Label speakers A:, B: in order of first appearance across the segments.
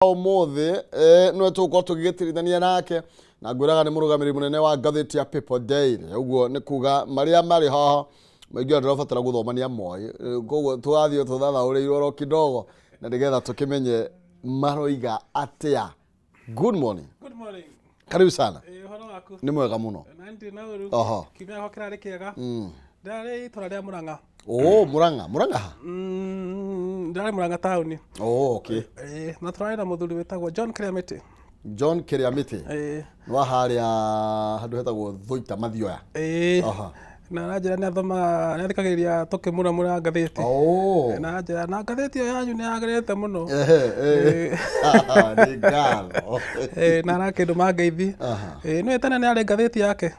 A: Omothe no tuko tugigitirithania nake na ngwiraga ni murugamiri munene wa ngatheti ya People Daily uguo ni kuga maria mari haha maingi andũ rabatara guthomania moi koguo twathio tuthathaũrĩirwo ro kidogo na ndigetha tukimenye maroiga atia. Good morning.
B: Good morning.
A: Karibu sana.
B: Horo waku.
A: Ni mwega muno.
B: Nandi na uru.
A: Aha.
B: Kimya ho kirari kiega. Ndari itura ria Murang'a.
A: Oh, Murang'a ha.
B: Ndari Murang'a town.
A: Oh, okay.
B: Na turari na muthuri wetagwo John Kiriamiti.
A: John Kiriamiti. Wa haria handu hetagwo Thuita Mathioya.
B: Aha. Na najira ni athoma ni athikagiriria tukimuramura ngatheti.
A: Oh.
B: Na njira na ngatheti yo yanyu ni yagerete muno.
A: Ni ngalo.
B: Na na kindu mangeithi. No etana ni ari ngatheti yake.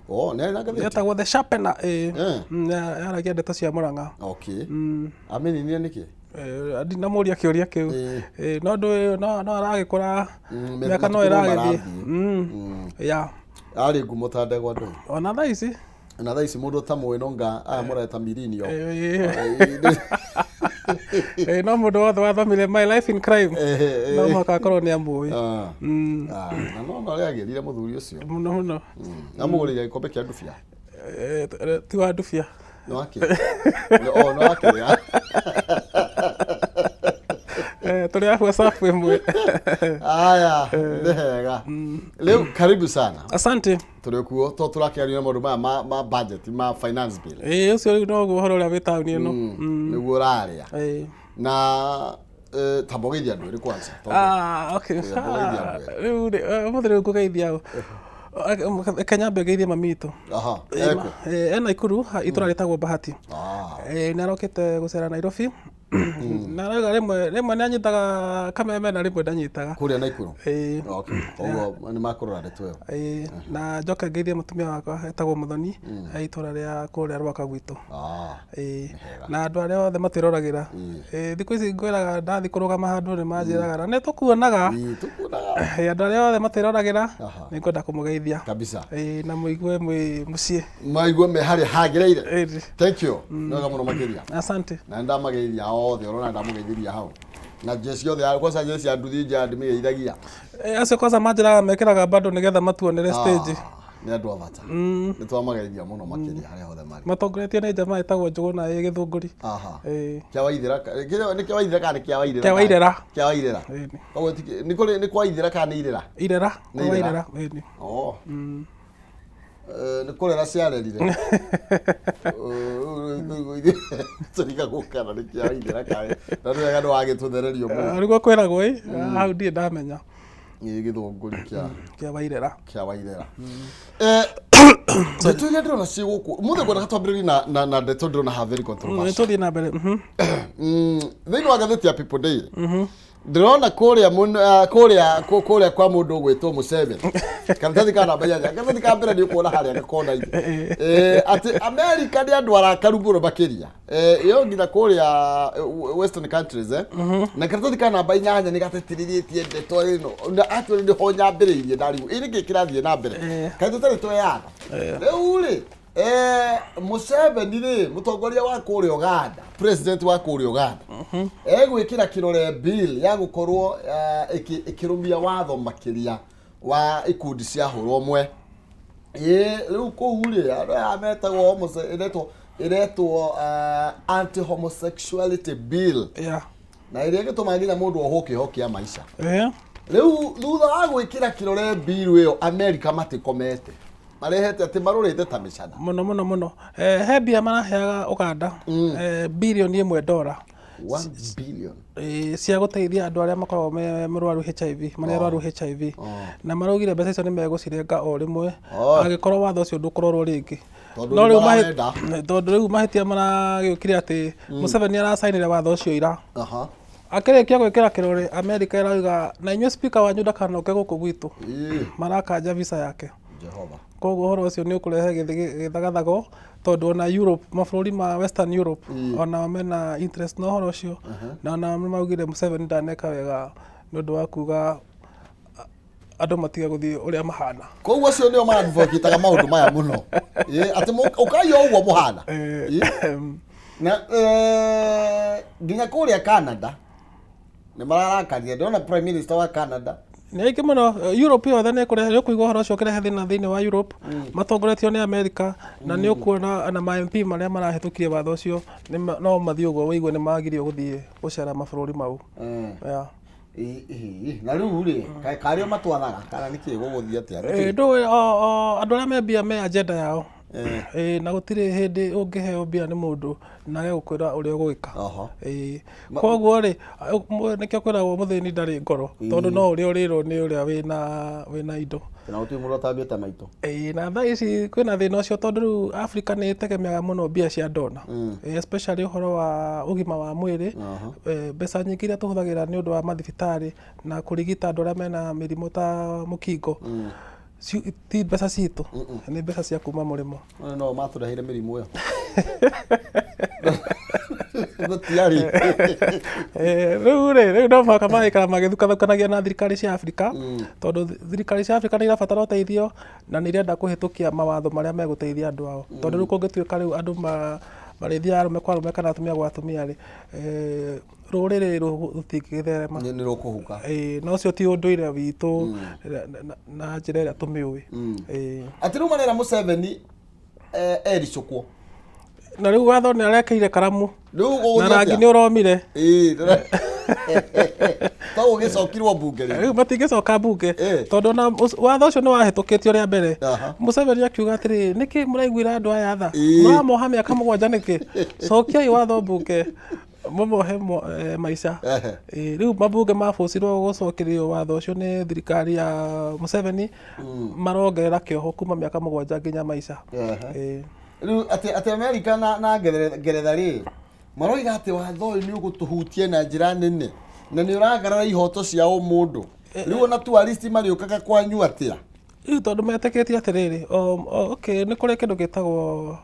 A: Oh, ni ari ngatheti.
B: Yetagwo The Sharpener. Aragia ndeto cia Murang'a.
A: Okay. Ameni ni niki?
B: Ndina muria kiuria kiu. No ndu no aragikora miaka no iragithi. Ya.
A: Ari ngumo tandegwa ndu.
B: Ona thaa ici.
A: Na thaa ici mundu ta mwinonga aya mureta mirinio.
B: No mundu wothe wathomire My Life in Crime. No makakorwo ni amui.
A: Na no ariagirire muthuri ucio.
B: Muno.
A: Amugurire gikombe kia ndufia.
B: Ti wa ndufia.
A: No ake. No ake.
B: Tuli afwa safu imwe.
A: Aya, ndega. Leo karibu sana.
B: Asante.
A: Tuli kuo to turakiaria maundu ma budget ma finance bill.
B: Ucio no guhoro ria witauni ino.
A: Niguo raria. Na tabogeithia andu ri kwanza.
B: Okay. Riu ngugeithia Kenya begeithia mamitu.
A: Aha.
B: Ena ikuru itura ritagwo Bahati. Na rokete gucera Nairobi. Na rauga rimwe ni anyitaga kameme na rimwe ndanyitaga
A: kuria Naikuru. Okay. Ogo ni makurora ndeto yo.
B: Na njoka ngeithia mutumia wakwa etagwo Muthoni itura ria kuria Rwaka gwitu. Na andu aria othe matirораgira. Thiku ici ngwiraga ndathi kurugama handu ni manjiraga ne tukuonaga. Andu aria othe matirораgira ni ngwenda kumugeithia
A: kabisa.
B: Na muigue mucie.
A: Maigue me hari hagireire. Thank you. Noga muno makiria.
B: Asante.
A: Na ndamageithia othe urona ndamugeithiria hau. Na jesi othe kwanza jesi anduthi nja ndimigeithagia.
B: Acio kwanza manjiraga mekiraga bado nigetha matuonere stage.
A: Ni andu avata. Ni twamageithia muno makiria hari othe mari.
B: Matongoretio ni jamaa etagwo Njuguna Githunguri.
A: Aha. Kia Waithira. Ni kia Waithira kana kia Waithira?
B: Kia Waithira.
A: Kia Waithira. Ogo ni kwa Waithira kana Irira?
B: Irira. Waithira.
A: Oh. Ni kurera ciarerire. Tsirika gukana ni kia Waithira kae. Na ndu ega wagituthererio mu.
B: Arigwo kwiragwo hau ndie ndamenya.
A: Githunguri kia Waithira. Kia Waithira. Ndeto ile ndona ci guku muthe gwenda twambiririe na ndeto ndona ha very controversial.
B: Tuthie na mbere.
A: Thĩinĩ wa ngatheti ya People Daily. Ndĩrona kuria kwa mundu gwitwo Museveni. Kandathi kana bayanya. Kandathi ka mbere ni kuona haria gakona-ini. Ati America ni andu arakaru muno makiria. Iyo nginya kuria Western countries na kandathi kana bayanya ni gatetiririe ndeto ino. Na actually ni ho nyambiririe ndarigu. Iri gikirathie na mbere. Kandathi to yana. Riu ri Museveni ri mutongoria wa kuria Uganda, president wa kuria Uganda. Gwikira kirore bill ya gukorwo ikirumia watho makiria wa ikundi cia hurwo mwe. Riu kuu ri ametagwo iretwo anti homosexuality bill. Na iria gituma nginya mundu ohokia maisha. Riu thutha wa gwikira kirore bill iyo America matikomete. Marehete ati marurite ta micana
B: muno he bia maraheaga Uganda bilioni $1
A: $1 billion
B: cia guteithia andu aria makoragwo murwaru HIV mararwaru HIV na maraugire mbeca icio ni megucirenga o rimwe agikorwo watho ucio ndukororwo ringi tondu riu mahitia maragiukire ati Museveni arasainire watho ucio ira akirikia gwikira kirore America irauga na inyuĩ speaker wanyu ndakanoke guku gwitu marakanja visa yake
A: Jehova.
B: Koguo horo ucio ni ukurehe githagathago tondu ona Europe mabũrũri ma Western Europe ona mena interest no horo ucio na ona maugire Museveni ndaneka wega nondu wa kuga andu matiga guthii uria mahana.
A: Koguo ucio nio ma advocate maundu maya muno. Ati ukayo uguo muhana. Na nginya kuria Canada nĩ mararakaria ndona prime minister wa Canada
B: nĩ aingĩ mũno Europe yothe nĩ kũrehe kũigua ũhoro ũcio ũkĩrehe thĩinĩ wa Europe matongoretio nĩ America na nĩ ũkuona na ma MP marĩa marahĩtũkirie watho ũcio no mathiĩ ũguo wĩigue nĩ magirio gũthiĩ gũcera mabũrũri mau
A: na rĩu rĩ karĩo matwathaga kana nĩ kĩĩ gũgũthiĩ atĩa
B: andũ arĩa me mbia me agenda yao na gũtirĩ hĩndĩ ũngĩheo mbia nĩ mũndũ na gũkwĩra ũrĩa ũgwĩka koguo rĩ nĩkĩo kwĩragwo mũthĩni ndarĩ ngoro tondũ no ũrĩa ũrĩrwo nĩ ũrĩa wĩna indo
A: na gũtirĩ mũndũ atambĩte maitũ
B: na thaa ici kwĩna thĩna ũcio tondũ rĩu Africa nĩ ĩtegemeaga mũno mbia cia ndona especially ũhoro wa ũgima wa mwĩrĩ mbeca nyingĩ iria tũhũthagĩra nĩ ũndũ wa mathibitarĩ na kũrigita andũ arĩa mena mĩrimũ ta mũkingo ti mbeca citũ nĩ mbeca cia kuma mũrĩmo
A: no matũreheire mĩrimũ ĩyo gũtiarĩ
B: rĩu no mũhaka magĩikara magĩthukathukanagia na thirikari cia Africa tondũ thirikari cia Africa nĩ irabatara ũteithio na nĩ irenda kũhĩtũkia mawatho marĩa megũteithia andũ ao tondũ rĩu kũngĩtuĩka rĩu andũ marĩthiaga arũme kwa arũme kana atumia gwa atumia rĩ rũrĩrĩ rũtingĩgĩtherema
A: nĩ rũkũhuka
B: no ũcio ti ũndũire witũ na njĩra ĩrĩa tũmĩũĩ
A: atĩ rĩu marera Museveni ericũkwo
B: na rĩu watho nĩ arekeire karamu na rangi nĩ ũromire
A: to ũgĩcokirwo bunge
B: rĩu matingĩcoka bunge tondũ na watho ũcio nĩ wahĩtũkĩtio rĩa mbere Museveni akiuga atĩrĩ nĩkĩ mũraiguĩra andũ aya tha mũramoha mĩaka 7 nĩkĩ cokiai watho bunge mũmohe maica rĩu mabunge mabũcirwo gũcokerio watho ũcio nĩ thirikari ya Museveni marongerera kĩoho kuma mĩaka 7 nginya maica
A: rĩu atĩ America na Ngeretha rĩ maroiga atĩ watho ũyũ nĩ ũgũtũhutie na njĩra nene na nĩ ũragarara ihoto cia mũndũ rĩu ona tourist marĩũkaga kwanyu atĩa
B: rĩu tondũ metĩkĩtie atĩrĩrĩ nĩ kũrĩ kĩndũ gĩtagwo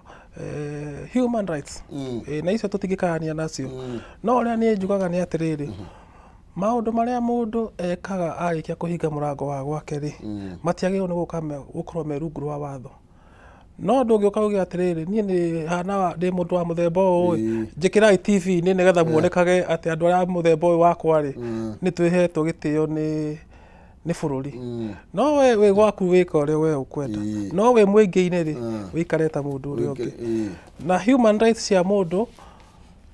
B: human rights na icio tũtingĩkarania nacio no ũrĩa niĩ njugaga nĩ atĩrĩrĩ maũndũ marĩa mũndũ ekaga arĩkia kũhinga mũrango wa gwake rĩ matiagĩrĩirwo nĩ gũkorwo me rungu rwa watho no ndũngĩũka uge atĩrĩrĩ niĩ nĩ hana ndĩ mũndũ wa mũthemba ũyũ njĩkĩrai TV-inĩ nĩgetha muonekage atĩ andũ arĩa mũthemba ũyũ wakwa rĩ nĩ twĩhetwo gĩtĩo nĩ bũrũri no we wĩ gwaku wĩka ũrĩa we ũkwenda no we mũingĩ-inĩ rĩ wĩikare ta mũndũ ũrĩa ũngĩ na human rights cia mũndũ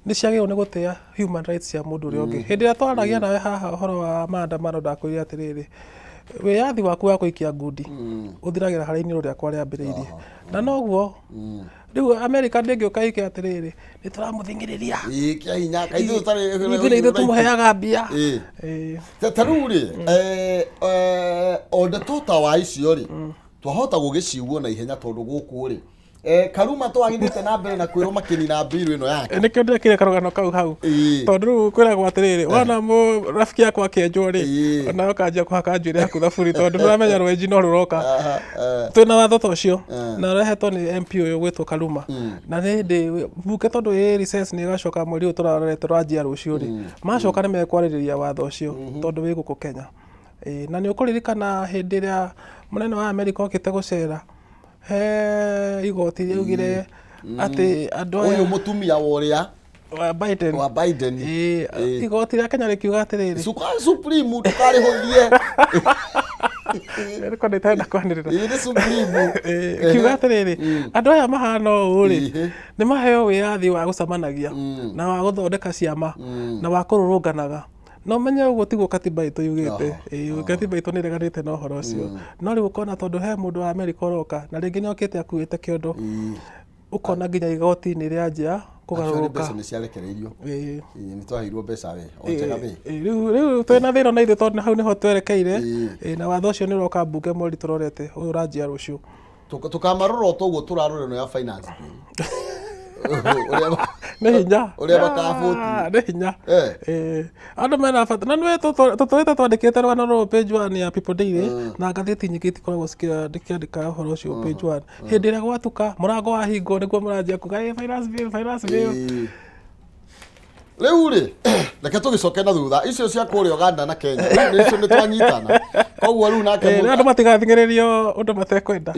B: nĩ ciagĩrĩirwo nĩ gũtĩa human rights cia mũndũ ũrĩa ũngĩ hĩndĩ ĩrĩa twaragia nawe haha ũhoro wa maandamano ndakwĩrire atĩrĩrĩ wĩyathi waku wa gũikia ngundi ũthiragĩra harĩ inĩ rĩakwa rĩambĩrĩirie na noguo rĩu America ndĩngĩũka ike atĩrĩrĩ nĩ tũramũthingĩrĩria
A: kĩa hinya kaitũ ũtarĩ
B: ithuĩ tũmũheaga mbia
A: ta rĩu rĩ ndeto ta wa icio rĩ twahota gũgĩciuguo na ihenya tondũ gũkũ rĩ Karuma twagithĩte na mbere na kwĩrwo makĩnina mbiru ĩno yake
B: nĩkĩo ndekire karũgano kau hau tondũ rĩu kwĩragwo atĩrĩrĩ wona rafiki yakwa akĩenjwo rĩ ona ũkanjia kũhaka njuĩrĩ yaku thaburi tondũ nĩũramenya rwenji no rũroka twĩna watho ta ũcio na ũrehetwo nĩ MP ũyũ gwĩtwo Karuma na nĩ hĩndĩ mbunge tondũ ĩ recess nĩ ĩgacoka mweri ũyũ tũrarorete rwanjia rũciũ rĩ macoka nĩ mekwarĩrĩria watho ũcio tondũ wĩ gũkũ Kenya na nĩ ũkũririkana hĩndĩ ĩrĩa mũnene wa America okĩte gũcera he igoti rĩugire atĩ andũ aya
A: ũyũ mũtumia wa ũrĩa wa Biden
B: igoti rĩa Kenya rĩkiuga atĩrĩrĩ
A: Supreme ndũkarĩhũthie
B: rĩko ndĩtenda kwanĩrĩra
A: nĩ Supreme
B: kiuga atĩrĩrĩ andũ aya mahana ũũ rĩ nĩ maheo wĩyathi wa gũcemanagia na wa gũthondeka ciama na wa kũrũrũnganaga no menye ũguo tiguo katiba itũ yugĩte katiba itũ nĩ ĩreganĩte na ũhoro ũcio no rĩu ũkona tondũ he mũndũ wa America ũroka na rĩngĩ nĩ okĩte akuĩte kĩondo ũkona nginya igoti-inĩ rĩanjia kũgarũrũka
A: mbeca nĩ ciarekereirio nĩ twaheirwo mbeca we onjega we
B: rĩu twĩna thĩna na ithuĩ tondũ hau nĩho twerekeire na watho ũcio nĩ ũroka mbunge mweri tũrorete ũyũ ũranjia rũciũ
A: tũkamarora o toguo tũrarore no ya finance
B: nĩ hinya
A: ũrĩa bakabũti
B: nĩ hinya andũ mena bata na nĩ tũtũrĩte twandĩkĩte rwano rũrũ page 1 ya People Daily na ngathĩti nyingĩ itikoragwo cikĩandĩka ũhoro ũcio page 1 hĩndĩ ĩrĩa gwatuka mũrango wahingwo nĩguo mũranjia kuga finance bill
A: rĩu rĩ reke tũgĩcoke na thutha icio cia kũrĩa Uganda na Kenya icio nĩ twanyitana koguo rĩu nake
B: andũ matigathingĩrĩrio ũndũ matekwenda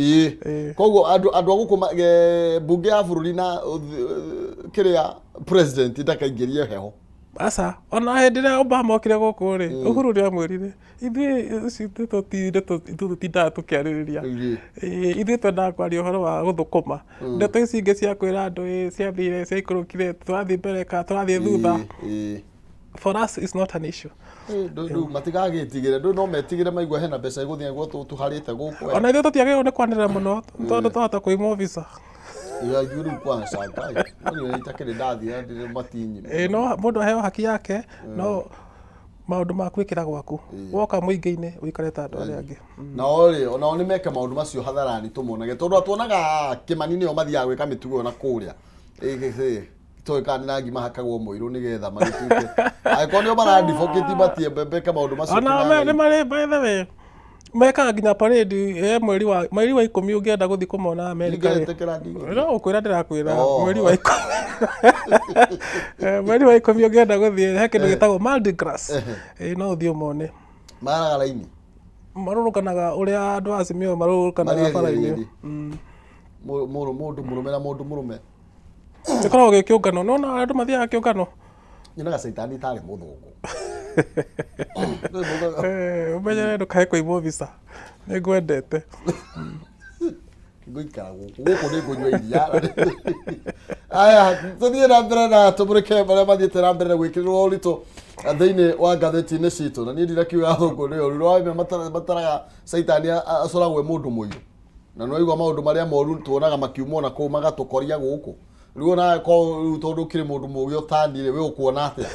A: koguo andũ a gũkũ bunge ya bũrũri na kĩrĩa president ndakaingĩrie heho
B: Asa ona hĩndĩ ĩrĩa Obama okire gũkũ rĩ Uhuru nĩamwĩrire ithuĩ tũtindaga tũkĩarĩrĩria ithuĩ twendaga kwaria ũhoro wa gũthũkũma ndeto ici ingĩ cia kwĩra andũ ciathire ciaikũrũkire tũrathiĩ mbere ka tũrathiĩ thutha for us it's not an issue
A: Ndu matigagĩtigĩre ndu no metigĩre maigua hena mbeca igũthiĩ gwo tũharĩte gũkũ
B: ona ithuĩ tũtiagĩrĩirwo nĩ kwanĩrĩra mũno tondũ twahota kwĩima visa
A: Yajuru kwanza kai. Nani itakire ndathi ndire matinyi.
B: No mũndũ aheo haki yake no maũndũ ma kwĩkĩra gwaku. Woka mũingĩ-inĩ ũikare ta andũ arĩa angĩ.
A: Na ole ona oni meke maũndũ macio hatharani tũmonage tondũ atuonaga Kĩmani nĩo mathiaga gwĩka mĩtugo na kũrĩa. Toy kan na ngima hakagwo mũirũ nĩgetha magĩtuĩke. Angĩkorwo nĩo maradivocate batie mbeke maũndũ macio.
B: Ona nĩ marĩ by the way. Mekaga nginya parade mweri wa 10 ũngĩenda gũthiĩ kũmona America. No ũkwĩra ndĩrakwĩra mweri wa 10. Mweri wa 10 ũngĩenda gũthiĩ he kĩndũ gĩtagwo Mardi Gras. No ũthiĩ ũmone.
A: Maraga raini.
B: Marũrũkanaga ũrĩa andũ Azimio marũrũkanaga bara-inĩ.
A: Mũndũ mũrũme na mũndũ mũrũme.
B: Gĩkoragwo gĩ kĩũngano no na andũ mathiaga kĩũngano.
A: Nyonaga Saitani tarĩ mũthũngũ.
B: Umenyere ndukae kũimwo visa nĩngwendete
A: ngũikara gũkũ nĩngũnyua iria aya tũthiĩ na mbere na tũmũrĩke marĩa mathiĩte na mbere na gwĩkĩrĩrwo ũritũ thĩinĩ wa ngathĩti-inĩ citũ na niĩ ndirakiuga thũngũ nĩ ũru no mataraga Saitani acoragwo mũndũ mũirũ na nĩ waigua maũndũ marĩa moru tuonaga makiumwo na kũu magatũkoria gũkũ rĩu nawe tondũ ũkĩrĩ mũndũ mũgĩ ũtanire we ũkuona atĩa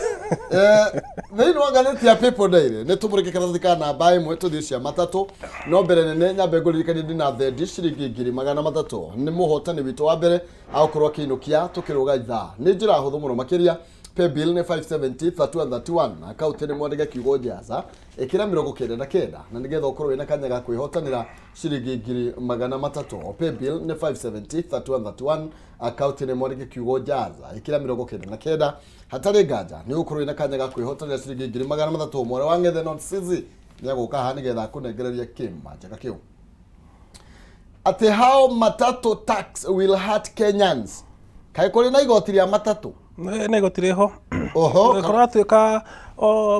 A: thĩinĩ wa ngathĩti ya People Daily nĩ tũmũrĩke karatathi ka namba 1 tũthiĩ cia matatũ no mbere nene nyambe ngũririkanie ndina thendi ciringi 300 nĩ mũhotani witũ wa mbere agũkorwo akĩinũkia tũkĩrũga ithaa nĩ njĩra hũthũ mũno makĩria pay bill nĩ 570 3131 akaunti nĩ mwandĩke kiugo njaza ĩkĩra 99 na nĩgetha ũkorwo wĩna kanya ga kwĩhotanĩra ciringi 300 pay bill nĩ 570 3131 akaunti nĩ mwandĩke kiugo njaza ĩkĩra 99 hatarĩ nganja nĩ ũkorwo wĩna kanya ga kwĩhotanĩra ciringi 300 mwana wa Ng'ethe non sizi nĩ agũka haha nĩgetha akũnengereria kĩmanjĩka kĩu ati how matatu tax will hurt Kenyans kaĩ kũrĩ na igoti rĩa matatũ
B: nĩ igoti rĩho korwo atuĩka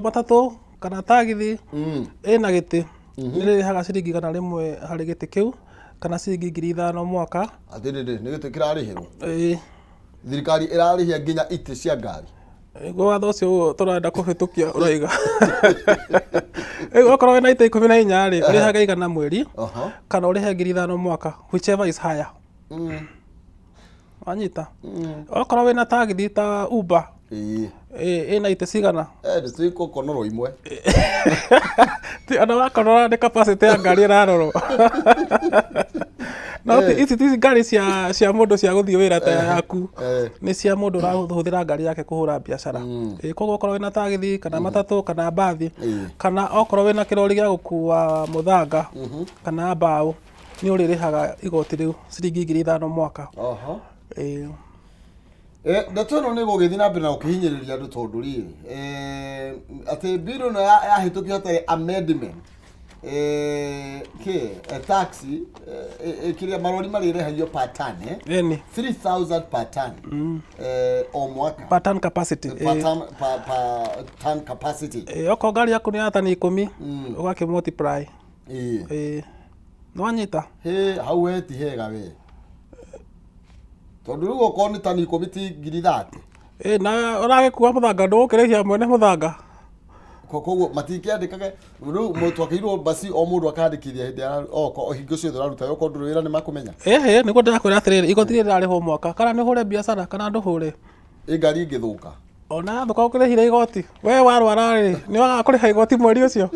B: matatũ kana tagithi ĩna gĩtĩ nĩ rĩrĩhaga ciringi 100 harĩ gĩtĩ kĩu kana ciringi 5,000 mwaka
A: atĩrĩrĩ nĩ gĩtĩ kĩrarĩhĩrwo thirikari ĩrarĩhia nginya itĩ cia ngari
B: watho ũcio tũrenda kũhĩtũkia ũraiga okorwo wĩna itĩ 14 rĩ ũrĩhaga 100 mweri kana ũrĩhe 5,000 mwaka whichever is higher Anyita. Okorwo wĩna tagithi ta Uber. Ĩna itĩ cigana?
A: Nĩ tũkonoro imwe.
B: Ti ona wakonora nĩ capacity ya ngari ĩrarorwo. No ici ngari cia mũndũ cia gũthiĩ wĩra ta yaku. Nĩ cia mũndũ ũrahũthĩra ngari yake kũhũra biacara. Koguo okorwo wĩna tagithi kana matatũ kana mbathi kana okorwo wĩna kĩrori gĩa gũkua mũthanga kana mbaũ nĩ ũrĩrĩhaga igoti rĩu ciringi 5,000 mwaka.
A: Ndeto ĩno nĩ gũgĩthiĩ na mbere na gũkĩhinyĩrĩria andũ tondũ rĩrĩ atĩ bill ĩno yahĩtũkio ta amendment taxi kĩrĩa marori marĩrĩhagio per ton 3,000 per ton o mwaka
B: per ton capacity
A: per ton capacity
B: okorwo ngari yaku nĩ ya tani 10 ũgakĩmultiply nĩwanyita
A: hau we ti hega we tondũ rĩu okorwo nĩ tani 10 ti 30,000
B: na ũragĩkua mũthanga ndũgũkĩrĩhia mwene mũthanga
A: koguo matikĩandĩkaga rĩu mũtwakĩirwo basi o mũndũ akandĩkithia hĩndĩ ya o hingo ciothe ũraruta okorwo ndũrĩ wĩra nĩ makũmenya
B: nĩguo ndĩrakwĩra atĩrĩrĩ igoti rĩrĩ rĩrarĩhwo mwaka kana nĩ ũhũre biacara kana ndũhũre
A: ngari ĩngĩthũka
B: ona thũka ũkĩrĩhire igoti we warwara rĩ nĩ wagaga kũrĩha igoti mweri ũcio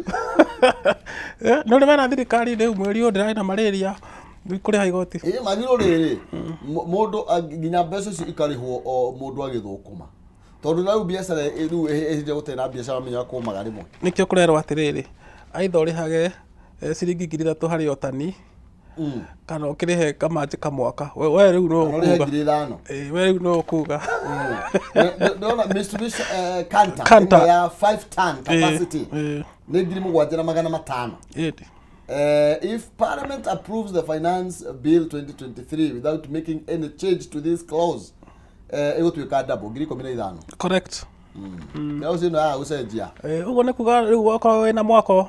B: nĩ ũrĩ wena thirikari rĩu mweri ũyũ ndĩrarĩ na malaria kũrĩha igoti
A: magĩrwo rĩrĩ mũndũ nginya mbeca icio ikarĩhwo o mũndũ agĩthũkũma tondũ rĩu biacara rĩu ĩhĩnje gũtarĩ na biacara menya kũmaga rĩmwe nĩkĩo
B: kũrerwo atĩrĩrĩ aitha ũrĩhage ciringi 3,000 harĩ o tani kana ũkĩrĩhe kamanjĩ kamwaka we rĩu no ũkuga we rĩu no ũkuga
A: ndona Mitsubishi Canter ya 5 ton capacity nĩ 7,500 if Parliament approves the Finance Bill 2023 without making any change to this clause it would be double 15,000
B: correct
A: Leo sino ya ucenjia.
B: Uguo nĩ kuga rĩu okorwo wĩna mwako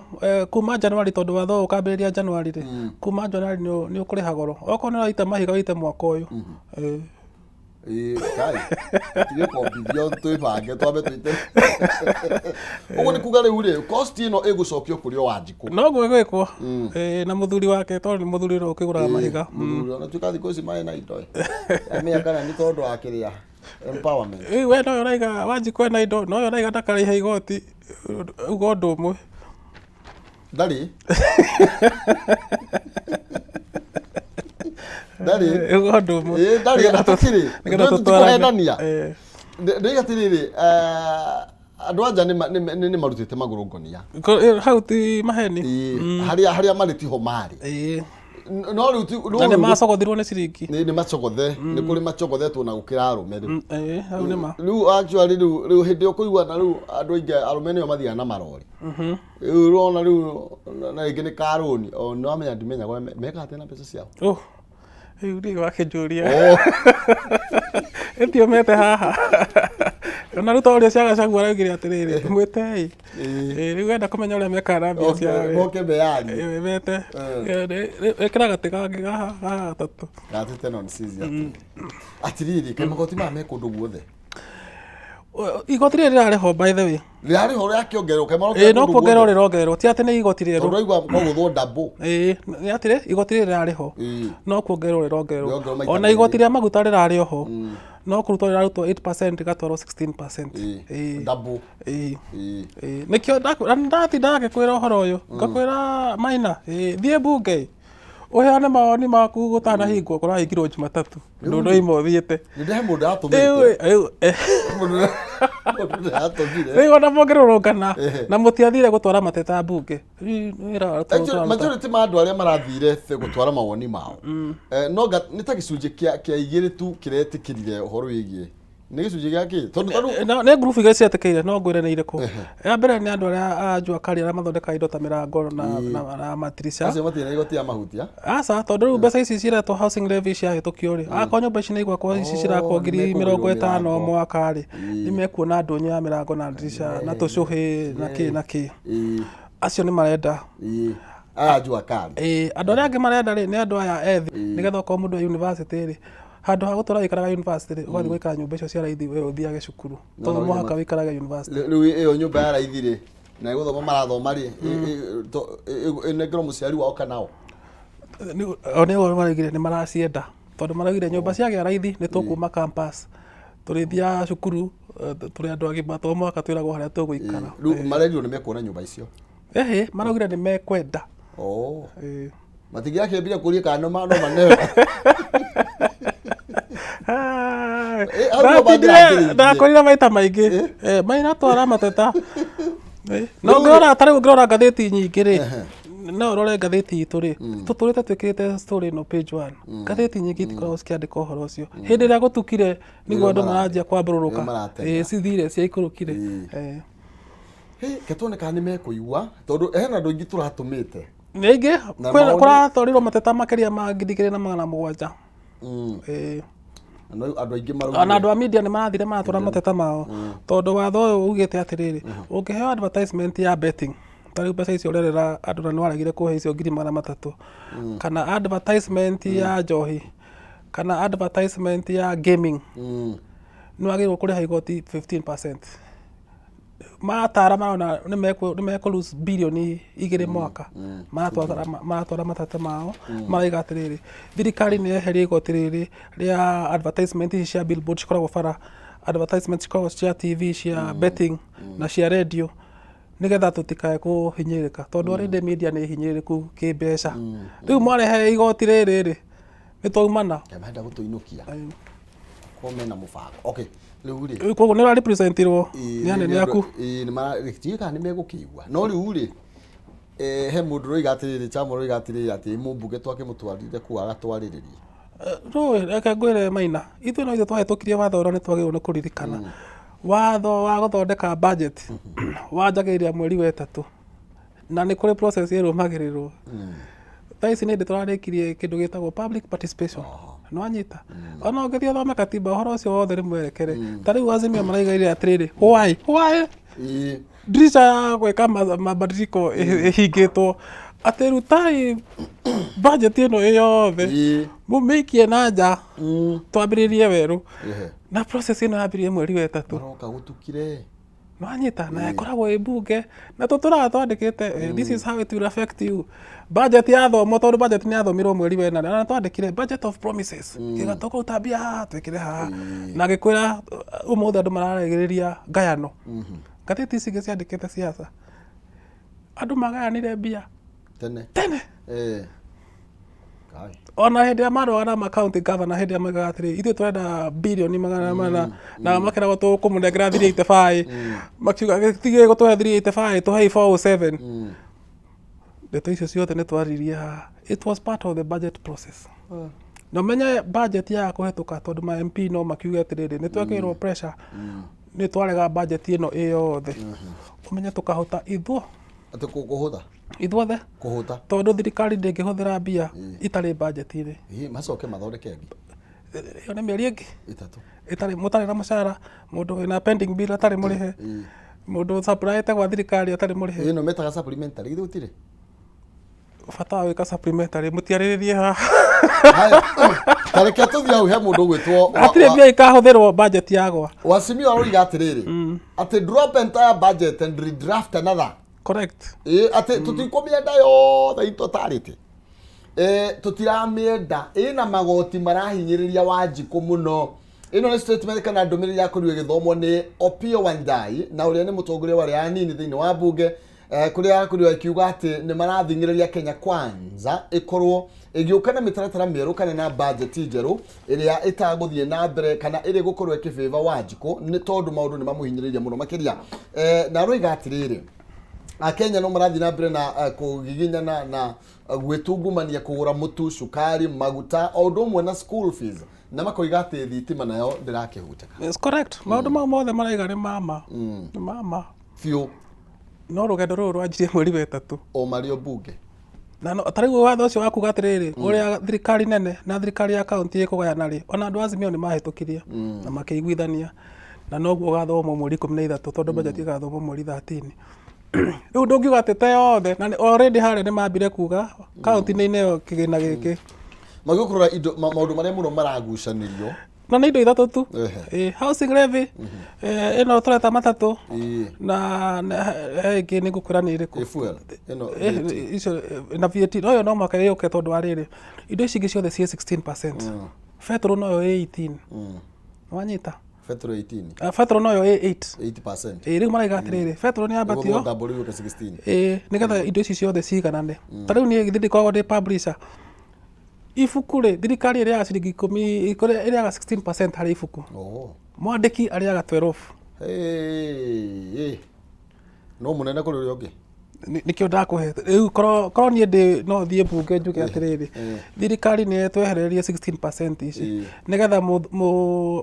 B: kuma January tondũ watho ũkambĩrĩria January rĩ kuma January nĩ ũkũrĩha goro okorwo nĩ ũraita mahiga wĩite mwaka ũyũ
A: kai tige kombithio twĩbange twambe twĩte ũguo nĩ kuga rĩu rĩ cost ĩno ĩgũcokio kũrĩ o Wanjikũ
B: no gwĩkwo na mũthuri wake tondũ nĩ mũthuri ũrĩa ũkĩgũraga mahiga
A: ona tuka thikũ ici marĩ na indo amenya kana nĩ tondũ wa kĩrĩa empowerment
B: we no ũraiga Wanjikũ ena indo no ũraiga ndakarĩha igoti ugo ũndũ ũmwe
A: ndarĩ Ndari
B: ũndũ ũmwe
A: ndari atakiri nĩgatũtwarania ndĩgatirĩrĩ andũ anja nĩ marutĩte magũrũ ngonia
B: hau ti maheni
A: harĩa marĩ tiho marĩ no rĩu
B: nĩ macogothirwo nĩ ciringi
A: nĩ macogothe nĩ kũrĩ macogothetwo na gũkĩra arũme rĩu
B: hau nĩ ma
A: rĩu actually rĩu hĩndĩ ũkũigua na rĩu andũ aingĩ arũme nĩo mathiaga na marori rĩu ũrona rĩu na rĩngĩ nĩ karũni o no amenya ndimenyaga meka atĩa na mbeca ciao
B: rĩu nĩ wakĩnjũria ĩtio mete haha ona rĩu torĩa ciagacagua araugire atĩrĩrĩ mwĩtei rĩu wenda kũmenya ũrĩa mekaga na mbia ciao
A: moke mbeani
B: mete ĩkĩra gatĩ kangĩ haha gatatũ
A: gatĩte no nĩ atirĩrĩ kaĩ magoti maya me kũndũ guothe
B: igoti rĩrĩ rĩrarĩho by the way
A: rĩarĩho rĩakĩongererwo kaĩ
B: marokĩra no kuongererwo rĩrongererwo ti atĩ nĩ igoti rĩerũ
A: tondũ aigua kũgũthwo double
B: nĩ atĩrĩ igoti rĩrĩ rĩrarĩho no kuongererwo rĩrongererwo ona igoti rĩa maguta rĩrarĩ oho no kũrutwo rĩrarutwo 8% ĩgatwarwo 16%
A: double
B: nĩkĩo ndatinda ngĩkwĩra ũhoro ũyũ ngakwĩra Maina thiĩ mbunge uheane mawoni maku gũtanahingwo kũrahingirwo Jumatatũ ndũndũ imo thiĩte
A: nĩndehe mũndũ atũmĩte
B: rĩu ona mongerũrũngana na mũtiathire gũtwara mateta mbunge
A: majority ma andũ arĩa marathire gũtwara mawoni mao no nĩ ta gĩcunjĩ kĩa igĩrĩ tu kĩretĩkĩrire ũhoro wĩgiĩ nĩ gĩcunjĩ gĩakĩ tondũ
B: nĩ group igĩrĩ cietĩkĩire no ngwĩre nĩ irĩkũ ya mbere nĩ andũ arĩa ajua kari arĩa mathondeka indo ta mĩrango na matirisha
A: acio matirĩ igoti ya mahutia
B: aca tondũ rĩu mbeca ici ciretwo housing levy ciahĩtũkio rĩ akorwo nyũmba ici nĩ igwakwo ici cirakwo 50,000 mwaka rĩ nĩ mekuona ndũnyũ ya mĩrango na ndirisha na tũcũhĩ na kĩ acio nĩ marenda
A: ajua kari
B: andũ arĩa angĩ marenda rĩ nĩ andũ aya ethĩ nĩgetha okorwo mũndũ wa university rĩ handũ ha gũtũra wĩkaraga university rĩ ũgathiĩ gũikara nyũmba icio cia raithi we ũthiage cukuru tondũ mũhaka wĩkarage university
A: rĩu ĩyo nyũmba ya raithi rĩ na gũthoma marathoma rĩ ĩnengerwo mũciari wao kanao
B: o nĩ ũguo maraugire nĩ maracienda tondũ maraugire nyũmba ciagĩa raithi nĩ tũkuma campus tũrĩthiaga cukuru tũrĩ andũ agima to mũhaka twĩragwo harĩa tũgũikara
A: rĩu marerirwo nĩ mekuona nyũmba icio
B: maraugire nĩ mekwenda
A: matingĩakĩambire kũria kana no maneo
B: ndakorire maita maingĩ Maina twara mateta no ngĩrora tarĩu ngĩrora ngathĩti nyingĩ rĩ no ũrore ngathĩti itũ rĩ tũtũrĩte twĩkĩrĩte story no page 1 ngathĩti nyingĩ itikoragwo cikĩandĩka ũhoro ũcio hĩndĩ ĩrĩa gũtukire nĩguo andũ maranjia kwambũrũrũka cithire ciaikũrũkire
A: ketwone kana nĩ mekũigua tondũ hena andũ aingĩ tũratũmĩte
B: ningĩ kũratwarirwo mateta makĩria ma 2,700
A: andũ aingĩ marauga
B: ana andũ a media nĩ marathire maratwara mateta mao tondũ watho ũyũ ugĩte atĩrĩrĩ ũngĩheo advertisement ya betting tarĩu mbeca icio ũrerera andũ na nĩ waregire kũhe icio 300,000 kana advertisement ya njohi kana advertisement ya gaming nĩ wagĩrĩirwo kũrĩha igoti 15%. Matara marona nĩ mekũ bilioni 2 mwaka maratwara matata mao maraiga atĩrĩrĩ thirikari nĩ yeherie igoti rĩrĩ rĩa advertisement ici cia billboard cikoragwo bara advertisement cikoragwo cia TV cia betting na cia radio nĩgetha tũtikae kũhinyĩrĩka tondũ already media nĩ hinyĩrĩku kĩmbeca rĩu mwarehe igoti rĩrĩ nĩ twaumana
A: menda gũtũinũkia komena mũbango okay rĩu rĩ
B: koguo nĩ representirwo nĩ anene aku
A: nĩ marĩkĩka nĩ megũkĩigua no rĩu rĩ he mũndũ roiga atĩrĩrĩ chamo roiga atĩrĩrĩ atĩ mũmbunge twakĩmũtwarire kũu agatwarĩrĩria
B: no reke ngwĩre Maina ithuĩ no ithuĩ twahĩtũkirie watho ũrĩa nĩ twagĩrĩirwo nĩ kũririkana watho wa gũthondeka budget wanjagĩrĩria mweri wa 3 na nĩ kũrĩ process ĩrũmagĩrĩrwo thaa ici nĩ ndĩ tũrarĩkirie kĩndũ gĩtagwo public participation no anyita ona ũngĩthiĩ thome katiba ũhoro ũcio wothe rĩmwerekere ta rĩu Azimio maraigaire atĩrĩrĩ why dirisha ya gwĩka mabadiliko ĩhingĩtwo atĩ rutai budget ĩno yothe mũmĩikie na nja twambĩrĩrie werũ na process ĩno yambĩrĩrie mweri wa ĩtatũ
A: maroka gũtukire
B: no anyita na ĩkoragwo ĩ mbunge na tũtũraga twandĩkĩte this is how it will affect you budget ya thomo tondũ budget nĩ yathomirwo mweri wa ĩnana na twandĩkire budget of promises gĩgatũka ũtambia haha twĩkĩre haha na gĩkwĩra ũmũthĩ andũ mararagĩrĩria ngayano ngathĩti ici ingĩ ciandĩkĩte siasa andũ magayanire mbia tene ona hĩndĩ ya marũa na county governor hĩndĩ ya maugaga atĩrĩ ithuĩ tũrenda birioni magana na makeragwo tũkũmũnengera 385 makiuga gĩtigĩ gũtũhe 385 tũhei 407 ndeto icio ciothe nĩ twaririe haha it was part of the budget process na ũmenye budget ya kũhetũka tondũ ma MP no makiuga atĩrĩrĩ nĩ twekĩrwo pressure nĩ twarega budget ĩno ĩyothe ũmenye tũkahota ithuĩ
A: atĩ kũhũtha
B: ithuothe
A: kũhũta
B: tondũ thirikari ndĩngĩhũthĩra mbia itarĩ budget-inĩ
A: macoke mathondeke ĩngĩ
B: ĩyo nĩ mĩeri ĩngĩ ĩtarĩ mũtarĩ na mũcara mũndũ wĩna pending bill atarĩ mũrĩhe mũndũ supply gwa thirikari atarĩ mũrĩhe
A: ĩno metaga supplementary githĩ gũtirĩ
B: bata wa gwĩka supplementary mũtiarĩrĩrie haha
A: tareke tũthiĩ hau he mũndũ ũgwĩtwo
B: hatirĩ mbia ikahũthĩrwo budget yagwa
A: Azimio aroiga atĩrĩrĩ atĩ drop entire budget and redraft another
B: correct
A: ati tutikomĩenda yothe itotarĩte tutiramĩenda ĩna magoti marahinyĩrĩria Wanjikũ mũno ĩno nĩ statement kana ndũmĩrĩri ya kũrĩo gĩthomo nĩ Opiyo Wandayi na ũrĩa nĩ mũtongoria wa arĩa anini thĩinĩ wa mbunge kũrĩa kũrĩo akiuga atĩ nĩ marathingĩrĩria Kenya Kwanza ĩkorwo ĩgĩũka na mĩtaratara mĩerũ kana na budget njerũ ĩrĩa ĩtagũthiĩ na mbere kana ĩrĩ gũkorwo ĩkĩbĩva Wanjikũ nĩ tondũ maũndũ nĩ mamũhinyĩrĩria mũno makĩria na aroiga atĩrĩrĩ Akenya no marathi na mbere na kũgiginyana na gwĩtungumania kũgũra mũtu cukari maguta o ũndũ ũmwe na school fees na makoiga atĩ thitima nayo ndĩrakĩhutĩka
B: it's correct maũndũ mau mothe maraiga nĩ mama
A: biũ
B: no rũgendo rũrũ rwanjirie mweri wa ĩtatũ
A: o marĩ o mbunge
B: na ta rĩu watho ũcio wakuga atĩrĩrĩ ũrĩa thirikari nene na thirikari ya kaunti ĩkũgayana rĩ ona andũ Azimio nĩ mahĩtũkirie na makĩiguithania na noguo ũgathomwo mweri 13 tondũ budget ĩgathomwo mweri 13 rĩu ndũngiuga atĩ te yothe na already harĩa nĩ mambire kuga kaunti-inĩ ĩyo kĩgĩna gĩkĩ
A: magĩkũrora indo maũndũ marĩa mũno maragucanĩrio
B: na nĩ indo ithatũ tu housing levy ĩno tũreta matatũ na ĩngĩ nĩ ngũkwĩra nĩ ĩrĩkũ icio na VAT no yo no mwaka yũke tondũ wa rĩrĩ indo ici ingĩ ciothe ciĩ 16% petrol no yo 18 wanyita
A: petrol 18
B: petrol no yo
A: 8%
B: rĩu maraiga atĩrĩrĩ petrol nĩ yambatio nĩgetha indo ici ciothe ciganane ta rĩu niĩ ndikoragwo ndĩ publisher ibuku rĩ thirikari ĩrĩaga ciringi 10 ĩrĩaga 16% harĩ ibuku mwandĩki arĩaga 12
A: no mũnene kũrĩ ũrĩa ũngĩ
B: nikio ndakũhe rĩu korwo niĩ ndĩ no thiĩ mbunge njuge atĩrĩrĩ thirikari nĩ twehererie 16% ici nĩgetha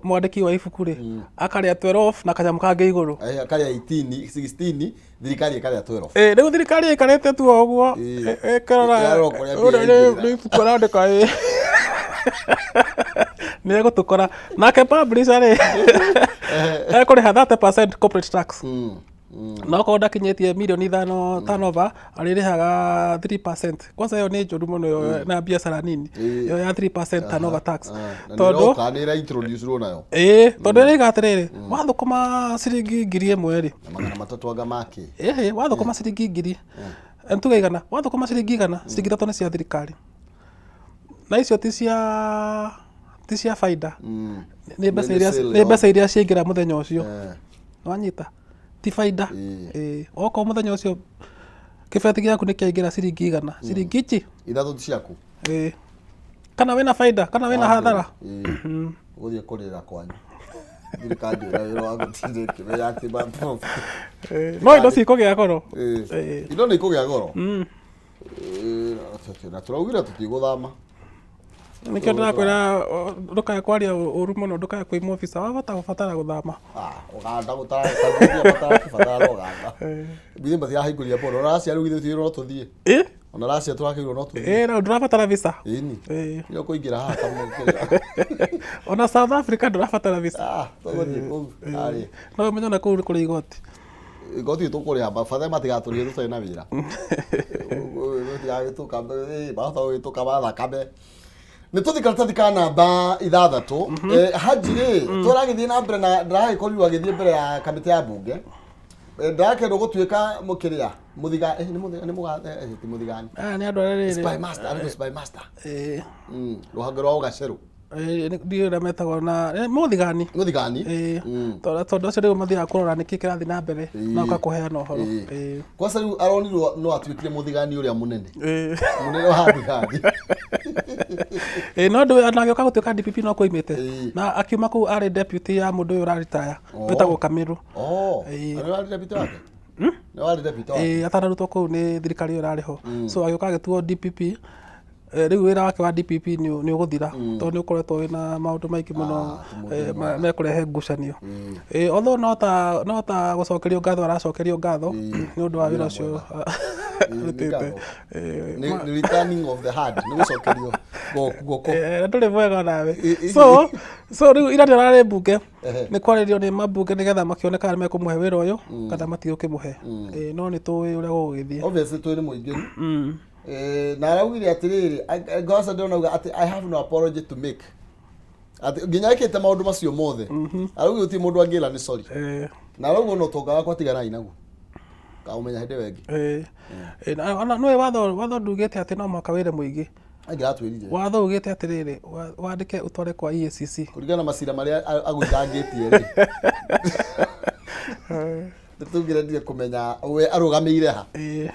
B: mwandĩki wa ibuku rĩ akarĩa 12 na kanyamũ kangĩ igũrũ
A: akarĩa 16 thirikari ĩkarĩa 12
B: rĩu thirikari ĩkarĩte tu ũguo ĩkarora nĩ ibuku arandĩka nĩ egũtũkora nake publisher rĩ ekũrĩha 30% corporate tax no ko ndakinyĩtie mirioni 5 turnover arĩrĩhaga 3%. Kwanza ĩyo nĩ njũru mũno na biacara nini ĩyo ya 3% turnover tax
A: tondũ kanĩra introduce ro nayo
B: tondũ ĩrĩga atĩrĩrĩ wathũkũma ciringi 1,000 rĩ
A: magana matatũ anga maki
B: wathũkũma ciringi 1,000 tuge igana wathũkũma ciringi 100 ciringi 3 nĩ cia thirikari na icio ti cia faida nĩ mbeca iria ciaingĩra mũthenya ũcio wanyita ti faida oko mũthenya ũcio kĩbeti gĩaku nĩ kĩaingĩra ciringi 100 ciringi ici
A: ithatũ ciaku
B: kana wĩna faida kana wĩna hathara
A: gũthiĩ kũrĩra kwanyu thirikari wĩra wa gũtirĩ kĩmenya atĩ
B: no indo cikũgĩa goro
A: indo nĩ ikũgĩa goro na tũraugire tũtigũthama
B: nikio ndĩrakwĩra ndũkae kwaria ũru mũno ndũkae kwĩima ofisa wabata gũbatara gũthama
A: ũganda gũtarabatara ũganda bithi mathia hingũria bono ũraciarugithĩtie no tũthiĩ ona Russia turakirwo no tu
B: na ndurabatara visa
A: ini yo kuingira haha kamwe
B: ona South Africa ndurabatara visa
A: ari
B: no menya na kuri igoti
A: tukuri haba fathe matigatũrie tũtarĩ na wĩra gũtigagĩtũka batha gũgĩtũka bathakame nĩ tũthi karatathi ka namba 6 Haji tũragĩthiĩ na mbere na ndĩragĩkorirwo agĩthiĩ mbere ya kamĩtĩ ya mbunge ndakĩrwo gũtuĩka mũkĩrĩa mũthiga nĩ mũgathe ti mũthigani
B: nĩ andũ arĩa
A: spy master rũhonge rwa ũgacerũ
B: ndio metagwo na muthigani tondu acio nĩguo mathiaga kũrora nĩkĩ kĩrathiĩ na mbere na ũkakũheana ũhoro
A: kwasa rĩu aronirwo no atuĩkire mũthigani ũrĩa mũnene wa thigari
B: no ndũ anagĩũka gũtuĩka DPP no kũimĩte na akiuma kũu arĩ deputy ya mũndũ ũyũ ũraritaya wĩtagwo Kamiru atanarutwo kũu nĩ thirikari ĩyo ĩrarĩ ho so agĩũka agĩtuo DPP rĩu wĩra wake wa DPP nĩ ũgũthira tondũ nĩ ũkoretwo wĩna maũndũ maingĩ mũno mekũrehe ngucanio although no ta gũcokerio ngatho aracokerio ngatho nĩ ũndũ wa wĩra ũcio arutĩte ndũrĩ mwega nawe so rĩu ira nĩararĩ mbunge nĩ kwarĩrio nĩ mambunge nĩgetha makĩoneka nĩ mekũmũhe wĩra ũyũ kana matigũkĩmũhe no nĩ tũĩ ũrĩa gũgũgĩthiĩ
A: obviously tũrĩ mũingĩ na araugire atiriri ngosa ndonauga ati I have no apology to make ati nginya ikite maundu macio mothe arauga uti mundu angila ni sorry na arauga no tonga wakwa tigana inagu ka umenya hinde wengi na
B: no watho ndugite ati no mwaka wire muingi
A: angiratwirire
B: watho ugite atiriri wandike utware kwa EACC
A: kurigana masira maria aguthangitie ri tugiretie kumenya we arugameire ha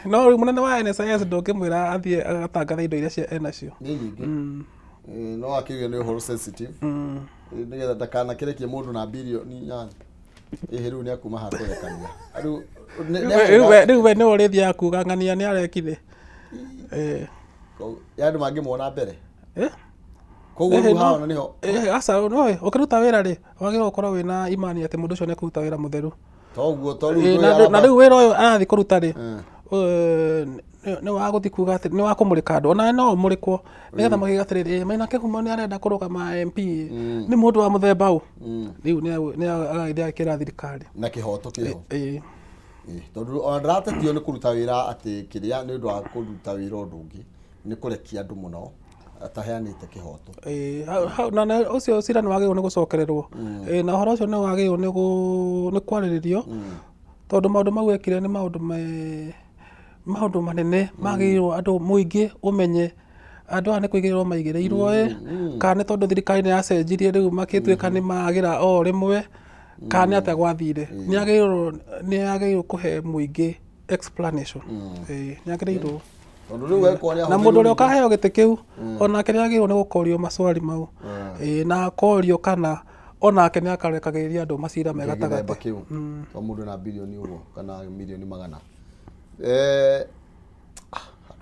B: no ri munene wa NSIS ndongimwira athie agatangatha indo iria cia enacio
A: no akigio ni uhoro sensitive nigetha ndakana kirekie mundu na bilioni 8 riu ni akuma ha kurekania riu
B: we ni urithia kuga ngania ni arekire
A: yandu mangimwona mbere koguo rĩu haona nĩho
B: asa no ũkĩruta wĩra rĩ wagĩrĩirwo gũkorwo wĩna imani atĩ mũndũ ũcio nĩ kũruta wĩra mũtheru na rĩu wĩra ũyũ arathiĩ kũruta rĩ nĩ wagũthiĩ kuga atĩ nĩ wa kũmũrĩka andũ ona no ũmũrĩkwo nĩgetha magĩga atĩrĩrĩ Maina Kĩhumo nĩ arenda kũrũgama MP nĩ mũndũ wa mũthemba ũũ rĩu nĩ agagĩthiĩ agĩkĩra thirikari
A: na kĩhoto kĩho tondũ ona ndĩratetio nĩ kũruta wĩra atĩ kĩrĩa nĩ ũndũ wa kũruta wĩra ũndũ ũngĩ nĩ kũrekia andũ mũno ataheanĩte kĩhoto
B: na ũcio cira nĩ wagĩrĩirwo nĩ gũcokererwo na ũhoro ũcio nĩ wagĩrĩirwo nĩ kwarĩrĩrio tondũ maũndũ mau ekire nĩ maũndũ manene magĩrĩirwo andũ mũingĩ ũmenye andũ aya nĩ kũigĩrĩrwo maigĩrĩirwo kana nĩ tondũ thirikari nĩ yacenjirie rĩu makĩtuĩka nĩ magĩra o rĩmwe kana nĩ atĩa gwathire nĩ agĩrĩirwo kũhe mũingĩ explanation nĩ agĩrĩirwo na mũndũ ũrĩa ũkaheo gĩtĩ kĩu onake nĩ agĩrĩirwo nĩ gũkorio macwari mau na akorio kana onake nĩ akarekagĩrĩria andũ macira me gatagatĩ
A: to mũndũ na bilioni ũguo kana milioni 100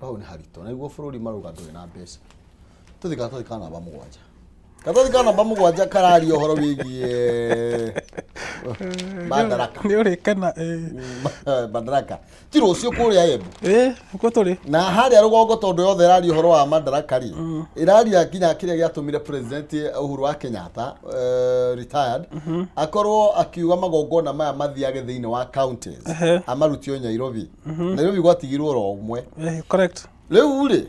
A: hau nĩ haritũ naiguo bũrũri marauga ndũrĩ na mbeca tũthi karatathi ka namba 7 karatathi ka namba 7 kararia ũhoro wĩgiĩ Madaraka
B: nĩ ũrĩkena
A: Madaraka tiro ũcio kũrĩa Embu
B: nĩkuo tũrĩ
A: na harĩa rũgongo tondũ yothe ĩraria ũhoro wa Madaraka rĩ ĩraria nginya kĩrĩa gĩatũmire president Uhuru wa Kenyatta retired akorwo akiuga magongona maya mathiage thĩinĩ wa counties amarutio Nairobi gwatigirwo ro ũmwe
B: correct
A: rĩu rĩ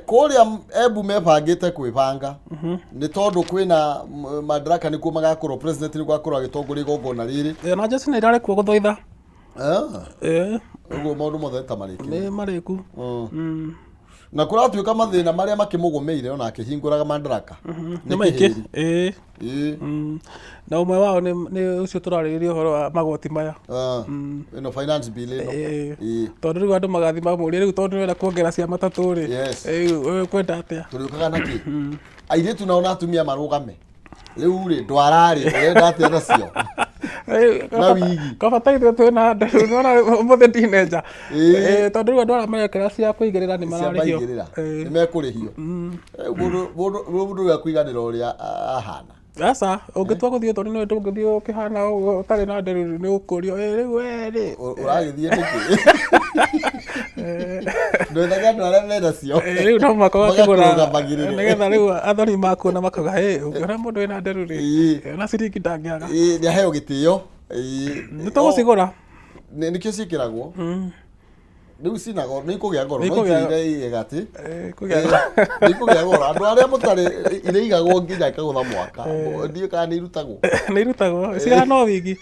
A: kũrĩa Embu mebangĩte kwĩbanga nĩ tondũ kwĩna Madaraka nĩkuo magakorwo president nĩkuo agakorwo agĩtongoria igongona rĩrĩ
B: na Jesse nĩ irarĩ kuo gũthoitha
A: ũguo maũndũ mothe ta marĩku
B: nĩ marĩku
A: na kũratuĩka mathĩna marĩa makĩmũgũmĩire ona akĩhingũraga Madaraka
B: nĩ maingĩ na ũmwe wao nĩ ũcio tũrarĩrĩria ũhoro wa magoti maya
A: ĩno finance bill ĩno
B: tondũ rĩu andũ magathi mamũria rĩu tondũ nĩwenda kuongerera ciama ta tũrĩ kwenda atĩa
A: tũrĩũkaga nakĩ airĩtu nao na atumia marũgame rĩu rĩ ndwararĩ ũrenda atĩa nacio na wigi
B: kabataithio twĩna andũ nona ũmũthĩ ndinenja tondũ rĩu andũ arĩa marekĩra cia kũigĩrĩra nĩ mararĩhio
A: nĩ mekũrĩhio mũndũ ũrĩa kũiganĩra ũrĩa ahana
B: Asa, ũngĩtua gũthiĩ tondũ nĩ ndũngĩthiĩ ũkĩhana ũtarĩ na nderu nĩ ũkũrio rĩu rĩ.
A: Ũragĩthiĩ nĩkĩ? Ndwethaga andũ arĩa menacio.
B: Rĩu no makoro akĩgũra nĩgetha rĩu athoni makuona makauga ũngĩona mũndũ wĩna nderu rĩ, na ciringi ndangĩaga.
A: Nĩaheo gĩtĩo.
B: Nĩ tũgũcigũra.
A: Nĩkĩo ciĩkĩragwo. Rĩu cinago nĩ ikũgĩa goro, no itirĩ gati. Ikũgĩa goro. Andũ arĩa mũtarĩ irĩigagwo nginya ĩkagũtha mwaka. Ndiũ kana nĩ irutagwo.
B: Nĩ irutagwo. Cihana o wigi.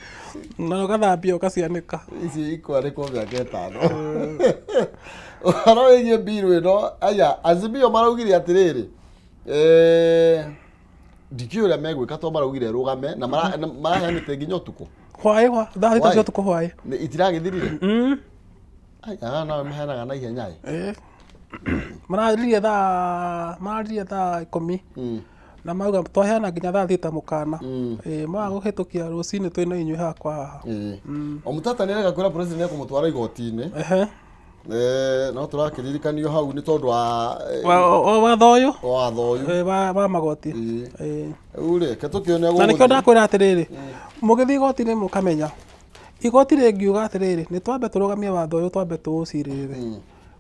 B: Na ũgathambia ũgacianĩka.
A: Ici ikwarĩkwo mĩaka ĩtano. Ũhoro wĩgiĩ mbirũ ĩno, aya, Azimio maraugire atĩrĩrĩ, ndikĩũĩ ũrĩa megwĩka to maraugire rũgame na maraheanĩte nginya ũtukũ.
B: Hwaĩ, thaa thita cia ũtukũ hwaĩ.
A: Itiragĩthirire? Aya, no maheanaga na ihenya ĩ.
B: Mararirie thaa 10 na mauga twaheana nginya thaa thita mũkana. Maga gũhĩtũkia rũcinĩ twĩna inyuĩ hakwa haha.
A: Omutata nĩarega kwĩra president ekũmũtwara igoti-inĩ. No tũrakĩririkanio hau nĩ tondũ wa
B: watho ũyũ.
A: Watho ũyũ.
B: Wa magoti.
A: Rĩu reke tũkĩone
B: gũgũthiĩ. Na nĩkĩo ndakwĩra atĩrĩrĩ, mũgĩthiĩ igoti-inĩ mũkamenya. Igoti rĩngiuga atĩrĩrĩ, nĩ twambe tũrũgamie watho ũyũ twambe tũũcirĩrĩre.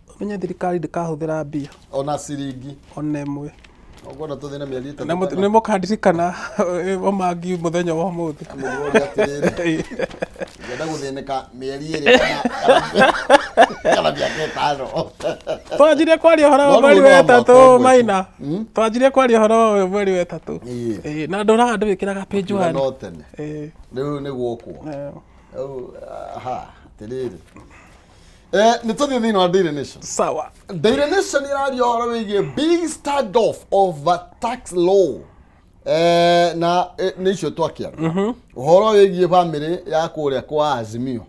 B: Ũmenye thirikari ndĩkahũthĩra mbia. Ona
A: ciringi.
B: Ona ĩmwe.
A: Ũkwenda tũthiĩ na mĩeri ĩtatũ.
B: Nĩ mũkandirikana Omangi mũthenya wa ũmũthĩ.
A: Ngenda gũthĩnĩka mĩeri ĩrĩ kana mĩaka ĩtano.
B: Twanjirie kwaria ũhoro wa mweri wa ĩtatũ Maina. Twanjirie kwaria ũhoro wa mweri wa ĩtatũ. Na ndũraga andũ wĩkĩraga page 1.
A: No tene. Rĩu nĩ gwokwo. Atĩrĩrĩ. Nĩ tũthiĩ thĩinĩ wa Daily Nation.
B: Sawa.
A: Daily Nation ĩraria ũhoro wĩgiĩ big standoff over tax law. Na nĩ icio twakĩara. Ũhoro wĩgiĩ bamĩrĩ ya kũrĩa kwa Azimio.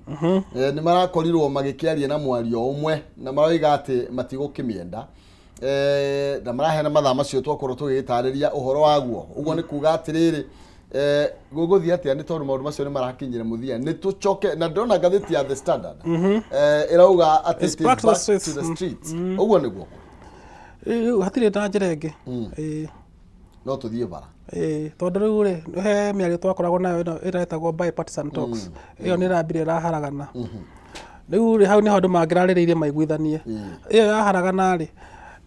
A: Nĩ marakorirwo magĩkĩaria na mwario ũmwe na maroiga atĩ matigũkĩmĩenda. Na maraheana mathaa macio twakorwo tũgĩtarĩria ũhoro waguo. Ũguo nĩ kuga atĩrĩrĩ, gũgũthiĩ atĩa nĩ tondũ maũndũ macio nĩ marakinyĩra mũthia. Nĩ tũcoke na ndona ngathĩti ya The Standard ĩrauga atĩ it is back to the streets. Ũguo nĩguo.
B: Hatirĩ na njĩra ĩngĩ.
A: No tũthiĩ bara.
B: Tondũ rĩu rĩ, he mĩario twakoragwo nayo ĩretagwo bipartisan talks. Ĩyo nĩ ĩrambire ĩraharagana. Rĩu rĩ, hau nĩho andũ mangĩrarĩrĩirie maiguithanie. Ĩyo yaharagana rĩ,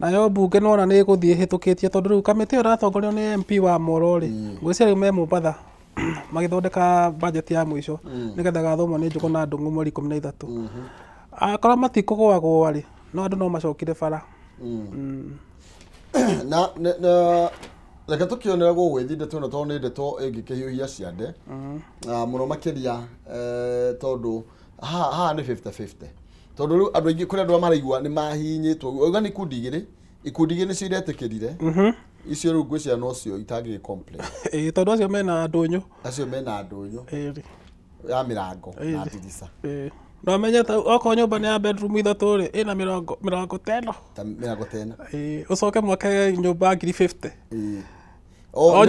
B: nayo mbunge nona nĩ ĩgũthiĩ ĩhĩtũkĩtie tondũ rĩu kamĩtĩ ĩyo ĩratongorio nĩ MP wa Moro rĩ, ngwĩciria rĩu me Mombatha magĩthondeka budget ya mũico nĩgetha gathomwo nĩ Njũgũ na Ndung'u mweri 13. Akorwo matikũgũagũa rĩ, no andũ no macokire bara.
A: Na reke tũkĩonera gũgwĩthi ndeto ĩno tondũ nĩ ndeto ĩngĩkĩhiũhia ciande. Mũno makĩria tondũ haha nĩ 50-50. Tondũ rĩu andũ aingĩ kũrĩ andũ maraigua nĩ mahihinyĩtwo. Oiga nĩ ikundi igĩrĩ nĩcio iretĩkĩrire. Icio rĩu ngwĩciria no cio itangĩ complain.
B: Tondũ acio mena ndũnyũ.
A: Acio mena ndũnyũ. Ya mĩrango na ndirica.
B: No menyete okorwo nyũmba nĩ ya bedroom 3 rĩ, ĩna mĩrongo 10.
A: Ta mĩrango 10.
B: Ũcoke mwake nyũmba 50. O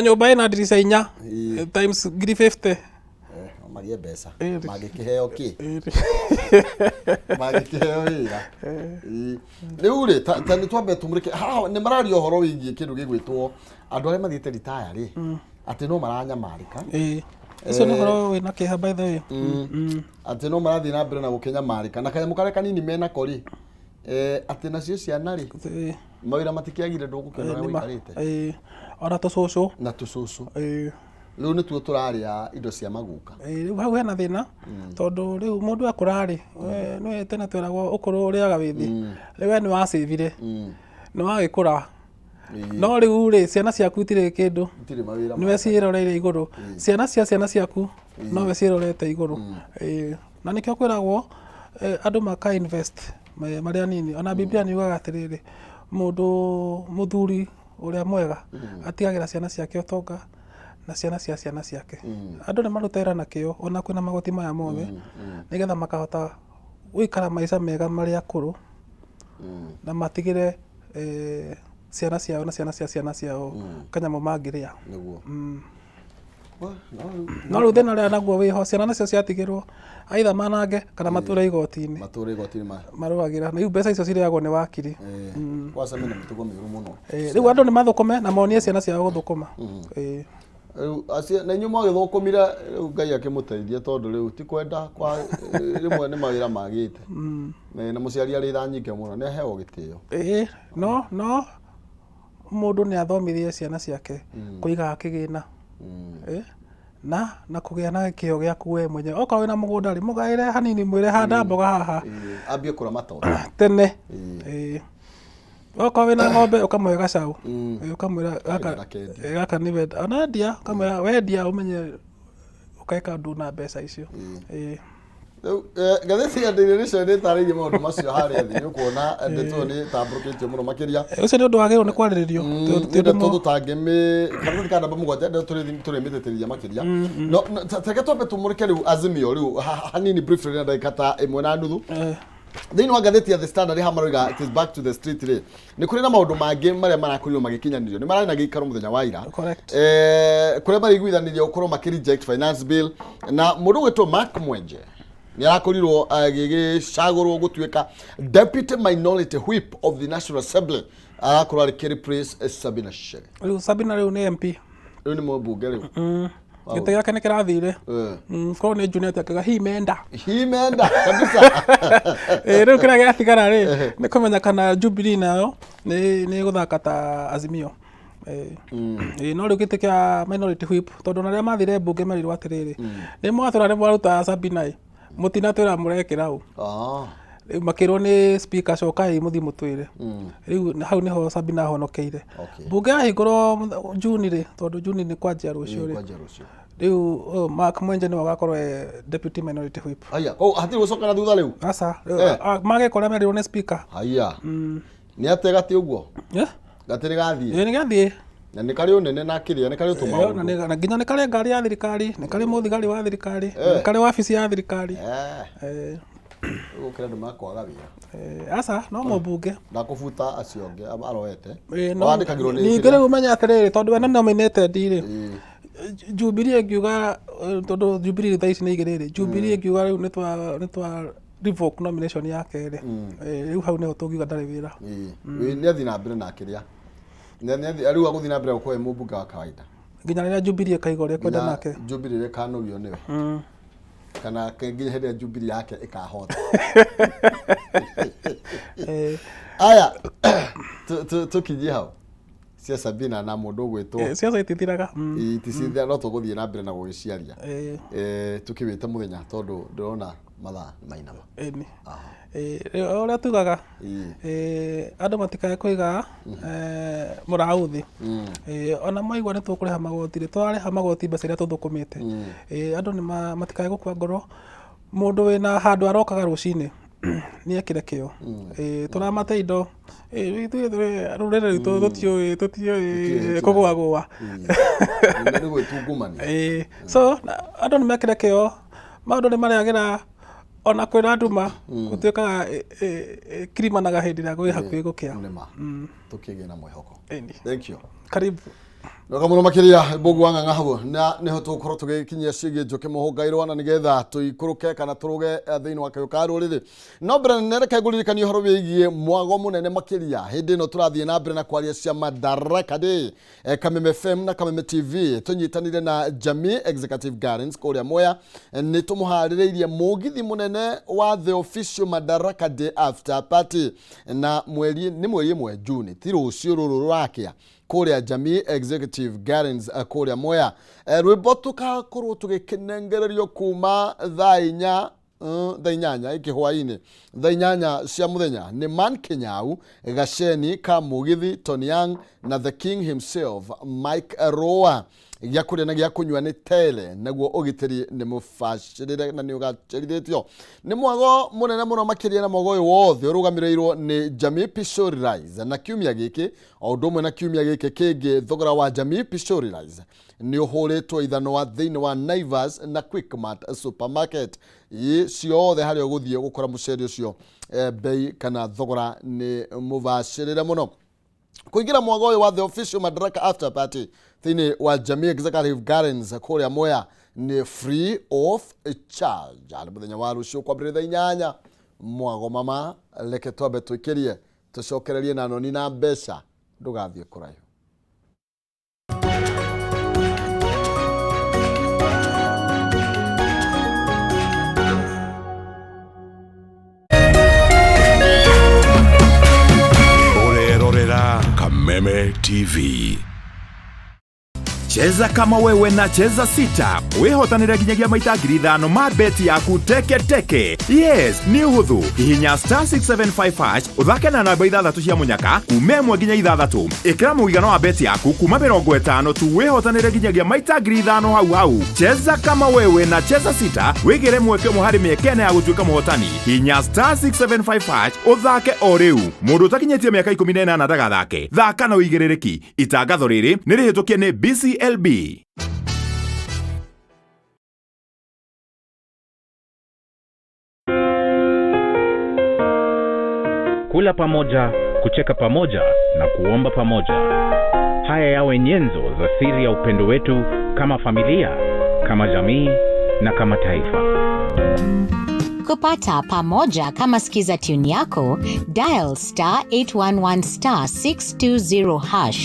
B: nyũmba ĩna ndirica 4 times 50.
A: Magie mbeca mangĩkĩheo kĩ mangĩkĩheo wĩra. Rĩu rĩ, ta nĩ twambe tũmũrĩke haha nĩ mararia ũhoro wĩgiĩ kĩndũ gĩgwĩtwo andũ arĩa mathiĩte retire rĩ, atĩ no maranyamarĩka.
B: Ũcio nĩ ũhoro wĩna kĩeha by the way.
A: Atĩ no marathiĩ na mbere na gũkĩnyamarĩka na kanyamũ karĩa kanini menako rĩ, atĩ nacio ciana rĩ, mawĩra matikĩagire ndũgũkĩona ũrĩa gũikarĩte.
B: Ona tũcũcũ.
A: Na tũcũcũ. Rĩu nĩtuo tũrarĩa indo cia maguka.
B: Rĩu hau hena thĩna tondũ rĩu mũndũ akũra rĩ, nĩwe tene twĩragwo ũkũrũ ũrĩaga wĩthĩ. Rĩu we nĩ wacĩvire, nĩ wagĩkũra. No rĩu rĩ, ciana ciaku itirĩ kĩndũ, nĩwe ciĩroreire igũrũ. Ciana cia ciana ciaku nowe ciĩrorete igũrũ. Na nĩkĩo kwĩragwo andũ maka invest marĩa nini. Ona Biblia nĩ yugaga atĩrĩrĩ, mũndũ mũthuri ũrĩa mwega atigagĩra ciana ciake ũtonga na ciana cia ciana ciake. Andũ nĩ marutĩra na kĩo ona kwĩna magoti maya mothe nĩgetha makahota gũikara maica mega marĩ akũrũ na matigĩre ciana ciao na ciana cia ciana ciao kanyamũ mangĩrĩa. no rĩu thĩna ũrĩa naguo wĩho ciana nacio ciatigĩrwo aitha manange kana matũre igoti-inĩ marũagĩra na rĩu mbeca icio cirĩagwo nĩ wakiri rĩu andũ nĩ mathũkũme na monie ciana ciao gũthũkũma
A: na inyuĩ mwagĩthũkũmire rĩu Ngai akĩmũteithia tondũ rĩu ti kwenda kwa rĩmwe nĩ mawĩra magĩte na mũciari arĩ tha nyingĩ mũno nĩ aheo gĩtĩo
B: no mũndũ nĩ athomithie ciana ciake kũiga kĩgĩna na kũgĩa na kĩyo gĩaku we mwenyewe okorwo wĩna mũgũnda rĩ mũgaĩre hanini mwĩre handa mboga haha
A: ambie kũrama
B: tene okorwo wĩna ng'ombe ũkamũhe gacaũ ũkamwĩra gaka nĩ wenda ona ndia ũkamwĩra wendia ũmenye ũkaĩka ũndũ na mbeca icio
A: ngathĩti ya Daily Nation nĩ ĩtarĩirie maũndũ macio harĩa thĩ nĩ kuona ndeto nĩ tambũrũkĩtio mũno makĩria
B: ũcio nĩ ũndũ wagĩrĩirwo nĩ kwarĩrĩrio
A: tondũ tangĩmĩ kana kana mũgwanja ndio tũrĩmĩtĩtĩrĩria makĩria no teke twambe tũmũrĩke rĩu Azimio rĩu hanini briefly na ndagĩka ta ĩmwe na nuthu thĩinĩ wa ngathĩti ya The Standard hamaroiga it is back to the street rĩ nĩ kũrĩ na maũndũ mangĩ marĩa marakorirwo magĩkinyanĩrio nĩ mararĩ na gĩikaro mũthenya wa ira kũrĩa mariguithanirie gũkorwo makĩ-reject finance bill na mũndũ ũgwĩtwo Mark Mwenje nĩ arakorirwo agĩgĩcagũrwo gũtuĩka deputy minority whip of the National Assembly arakorwo arĩ replace Sabina Chege
B: rĩu Sabina rĩu nĩ MP
A: rĩu nĩ mũmbunge rĩu
B: gĩtĩ gĩake nĩ kĩrathire korwo nĩ Junior akaga himenda
A: kabisa
B: rĩu kĩrĩa gĩatigara rĩ nĩ kũmenya kana Jubilee nayo nĩ gũthaka ta Azimio no rĩu gĩtĩ kĩa minority whip tondũ na rĩrĩa mathire mbunge merirwo atĩrĩrĩ nĩ mwatũra nĩ mwaruta Sabina mutinatwĩra mũrekĩra ũ rĩu makĩrwo nĩ speaker cokai mũthi mũtwĩre rĩu hau nĩho Sabina honokeire mbunge yahingũrwo Juni rĩ tondũ Juni nĩ kwanjia rũciũ rĩ rĩu Mark Mwenje nĩwe agakorwo deputy minority whip
A: hatirĩ gũcoka na thutha rĩu
B: aca magĩkora merirwo nĩ speaker
A: nĩ atĩ gatĩ ũguo gatĩ nĩ gathiĩ
B: nĩ gathiĩ
A: na nĩ karĩ ũnene na kĩrĩa nĩ karĩ ũtũmaũndũ
B: na nginya nĩ karĩ ngari ya thirikari nĩ karĩ mũthigari wa thirikari nĩ karĩ wabici ya thirikari
A: gũkĩra andũ makwaga wĩra
B: aca no mũmbunge
A: ndakũbuta acio angĩ aroete
B: ningĩ rĩu ũmenye atĩrĩrĩ tondũ we nĩ nominated rĩ Jubilee ĩngiuga tondũ Jubilee thaa ici nĩ igĩrĩ Jubilee ĩngiuga rĩu nĩ twa revoke nomination yake rĩ rĩu hau nĩho tũngiuga ndarĩ wĩra
A: nĩ athi na mbere na kĩrĩa rĩu agũthiĩ na mbere gũkorwo mũmbunge wa kawaida
B: nginya rĩrĩa Jubilee ĩkaiga ũrĩa kwenda nake
A: Jubilee ĩkanogio nĩwe kana nginya hĩndĩ ya Jubilee yake ĩkahota aya tũkinyie hau cia Sabina na mũndũ ũgwĩtwo
B: ciaca itithiraga
A: iticithira no tũgũthiĩ na mbere na gũgĩciaria tũkĩwĩte mũthenya tondũ ndĩrona mathaa mainama ũrĩa tugaga andũ matikae kũiga mũraũthi ona maigua nĩ tũkũrĩha magoti rĩ twarĩha magoti mbeca iria tũthũkũmĩte andũ nĩ matikae gũkua ngoro mũndũ wĩna handũ arokaga rũcinĩ nĩ ekĩre kĩo tũramate indo rũrĩrĩ rwitũ tũtiũĩ kũgũagũa so andũ nĩ mekĩre kĩo maũndũ nĩ marĩagĩra ona kwĩna nduma gũtuĩkaga kirimanaga hĩndĩ ĩrĩa gwĩ hakuhĩ gũkĩa tũkĩgĩa na mwĩhoko thank you
B: karibu
A: Noka muno makiria Bogu wa Ng'ang'aho na niho tukorwo tugikinyia ciĩgiĩ Njoki Mũhũngairwo na nigetha tuikũrũke kana turuge thĩinĩ wa kayũ ka rũrĩrĩ no mbere nereke ngũririkanie ũhoro wĩgiĩ mwago mũnene makiria hĩndĩ ĩno tũrathiĩ na mbere na kwaria cia Madaraka Day Kameme FM na Kameme TV tunyitanire na Jamii Executive Gardens kũrĩa Mwea nĩ tũmũharĩrĩirie mũgithi mũnene wa the official Madaraka Day after party na mweri ĩmwe June ti rũciũ rũrũ rũrakĩa kũrĩa Jamii Executive Gardens kũrĩa Mwea rwĩmbo tũgakorwo tũgĩkenengererio kuma thaa inyanya ikĩhwainĩ thaa inyanya cia mũthenya nĩ Man Kenyau Gaceni ka Mugithi Tony Young na the King himself Mike Roa gĩa kũrĩa na gĩa kũnyua nĩ tele naguo ũgitĩri nĩ mũbacĩrĩre na nĩ ũgacĩrithĩtio nĩ mwago mũnene mũno makĩria na mwago ũyũ wothe ũrũgamĩrĩirwo nĩ Jamii Pishori Rise na kiumia gĩkĩ o ũndũ ũmwe na kiumia gĩkĩ kĩngĩ thogora wa Jamii Pishori Rise nĩ ũhũrĩtwo ithanwa thĩinĩ wa Naivas na Quickmart supermarket ciothe harĩa ũgũthiĩ gũkora mũcere ũcio bei kana thogora nĩ mũbacĩrĩre mũno kuingira mwagoyo wa the official Madaraka after party thini wa Jamii Executive Gardens kuria Mwea ni free of charge. Ali muthenya wa rucio kwa bretha inyanya mwago mama leke twabe twikirie tucokererie na noni na mbeca ndugathie kurayo.
C: Kameme TV. Cheza kama wewe na cheza sita. Wehotanira ginyagia maita 5,000 ma beti yaku teke. Yes, ni huthu. Hihinya *675# uthake na namba 6 cia munyaka kume mwe ginya 6. Ikira muigano wa beti yaku kuma 50 tu wehotanira ginyagia maita 5,000 hau. Cheza kama wewe na cheza sita. Wigire mweke muhari mekene ya gutuika muhotani. Hihinya *675# uthake o riu. Mundu takinyetie miaka 18 ndagathake. Thaka na uigirereki. Itangatho riri nirihitukie ni BCLB.
D: Kula pamoja, kucheka pamoja na kuomba pamoja. Haya yawe nyenzo za siri ya upendo wetu kama familia, kama jamii na kama taifa.
E: Kupata pamoja kama skiza tune yako, dial *811 *620#.